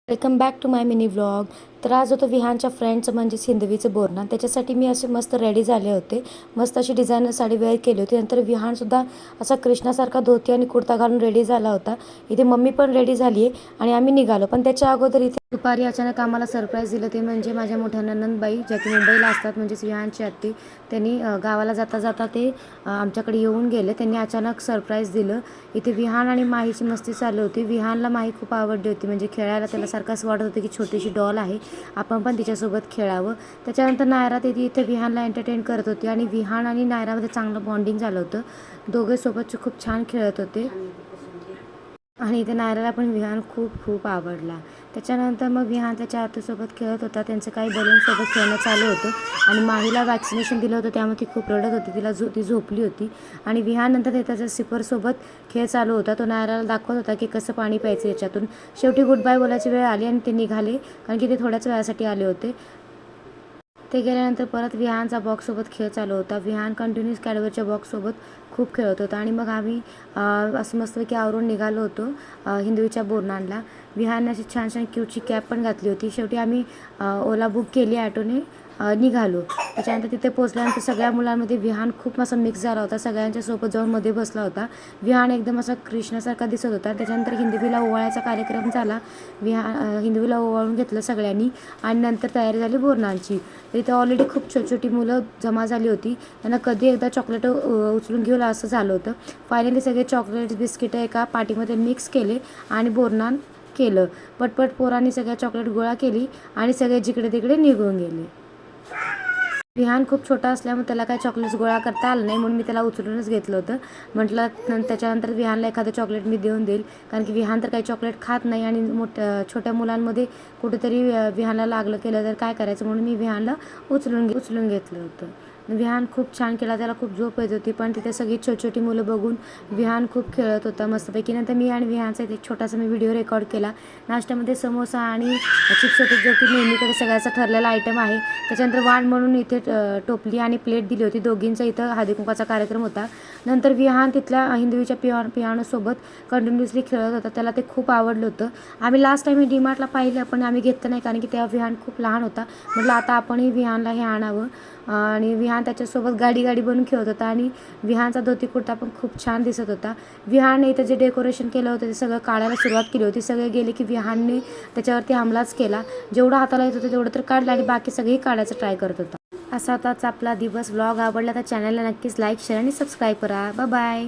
Welcome back to my mini vlog. तर आज होतं विहानच्या फ्रेंडचं म्हणजे हिंदवीचं बोरन्हाण. त्याच्यासाठी मी असे मस्त रेडी झाले होते. मस्त अशी डिझायनर साडी वेअर केली होती. नंतर विहानसुद्धा असा कृष्णासारखा धोती आणि कुर्ता घालून रेडी झाला होता. इथे मम्मी पण रेडी झाली आहे आणि आम्ही निघालो. पण त्याच्या अगोदर इथे दुपारी अचानक आम्हाला सरप्राईज दिलं. ते म्हणजे माझ्या मोठ्या नणंदबाई ज्या की मुंबईला असतात, म्हणजेच विहानची आत्ती, त्यांनी गावाला जाता जाता ते आमच्याकडे येऊन गेले. त्यांनी अचानक सरप्राईज दिलं. इथे विहान आणि माहीची मस्ती चालू होती. विहानला माही खूप आवडली होती, म्हणजे खेळायला त्याला सारखं असं वाटत होतं की छोटीशी डॉल आहे, आपण पण तिच्यासोबत खेळावं. त्याच्यानंतर नायरा दीदी इथे विहानला एंटरटेन करत होती आणि विहान आणि नायरामध्ये चांगलं बॉन्डिंग झालं होतं. दोघे सोबत खूप छान खेळत होते आणि इथे नायराला पण विहान खूप खूप आवडला. त्याच्यानंतर मग विहान त्याच्या आत्यासोबत खेळत होता. त्यांचं काही बलूनसोबत खेळणं चालू होतं आणि माहीला वॅक्सिनेशन दिलं होतं, त्यामुळे ती खूप रडत होती. ती झोपली होती आणि विहान नंतर ते त्याच्या सिपरसोबत खेळ चालू होता. तो नायराला दाखवत होता की कसं पाणी प्यायचं याच्यातून. शेवटी गुड बाय बोलायची वेळ आली आणि ते निघाले, कारण की ते थोड्याच वेळासाठी आले होते. ते गेल्यानंतर परत विहानचा बॉक्ससोबत खेळ चालू होता. विहान कंटिन्यूस कॅडबरच्या बॉक्ससोबत खूप खेळत होता आणि मग आम्ही असं मस्तपैकी आवरून निघालो होतो हिंदवीच्या बोरन्हाणला. विहानने अशी छान छान क्यूटची कॅप पण घातली होती. शेवटी आम्ही ओला बुक केली, ॲटोने निघालो. त्याच्यानंतर तिथे पोचल्यानंतर सगळ्या मुलांमध्ये विहान खूप असा मिक्स झाला होता. सगळ्यांच्या सोबत जाऊन मध्ये बसला होता. विहान एकदम असा कृष्णासारखा दिसत होता. त्याच्यानंतर हिंदवीला ओवाळायचा कार्यक्रम झाला. हिंदवीला ओवाळून घेतलं सगळ्यांनी आणि नंतर तयारी झाली बोरन्हाणची. इथे ऑलरेडी खूप छोटी छोटी मुलं जमा झाली होती. त्यांना कधी एकदा चॉकलेट उचलून घेऊन असं झालं होतं. फायनली सगळे चॉकलेट्स बिस्किटं एका पाटीमध्ये मिक्स केले आणि बोरन्हाण केलं. पटपट पोरांनी सगळ्या चॉकलेट गोळा केली आणि सगळे जिकडे तिकडे निघून गेले. विहान खूप छोटा असल्यामुळे त्याला काही चॉकलेट्स गोळा करता आलं नाही, म्हणून मी त्याला उचलूनच घेतलं होतं. म्हटलं त्याच्यानंतर विहानला एखादं चॉकलेट मी देऊन देईल, कारण की विहान तर काही चॉकलेट खात नाही आणि छोट्या मुलांमध्ये कुठेतरी विहानला लागलं केलं तर काय करायचं, म्हणून मी विहानला उचलून घेतलं होतं. विहान खूप छान केला. त्याला खूप झोप येत होती, पण तिथे सगळी छोटी मुलं बघून विहान खूप खेळत होता मस्तपैकी. नंतर मी आणि विहानचा एक छोटासा मी व्हिडिओ रेकॉर्ड केला. नाश्त्यामध्ये समोसा आणि चिप्स होते, जो की नेहमीकडे सगळ्याचा ठरलेला आयटम आहे. त्याच्यानंतर वाण म्हणून इथे टोपली आणि प्लेट दिली होती. दोघींचा इथं हळदीकुंकवाचा कार्यक्रम होता. नंतर विहान तिथल्या हिंदवीच्या पियानोसोबत कंटिन्युअसली खेळत होता. त्याला ते खूप आवडलं होतं. आम्ही लास्ट टाईम डीमार्टला पाहिलं, पण आम्ही घेतलं नाही, कारण की तेव्हा विहान खूप लहान होता. म्हटलं आता आपणही विहानला हे आणावं. आणि विहान त्याच्यासोबत गाडी बनवून खेळत होता आणि विहानचा धोती कुर्ता पण खूप छान दिसत होता. विहानने इथं जे डेकोरेशन केलं होतं ते सगळं काढायला सुरुवात केली होती. सगळे गेले की विहानने त्याच्यावरती हमलाच केला. जेवढं हाताला येत होतं तेवढं तर काढलं आणि बाकी सगळी काढायचं ट्राय करत होता. असा होताच आपला दिवस. व्लॉग आवडला तर चॅनलला नक्कीच लाईक, शेअर आणि सबस्क्राईब करा. Bye bye.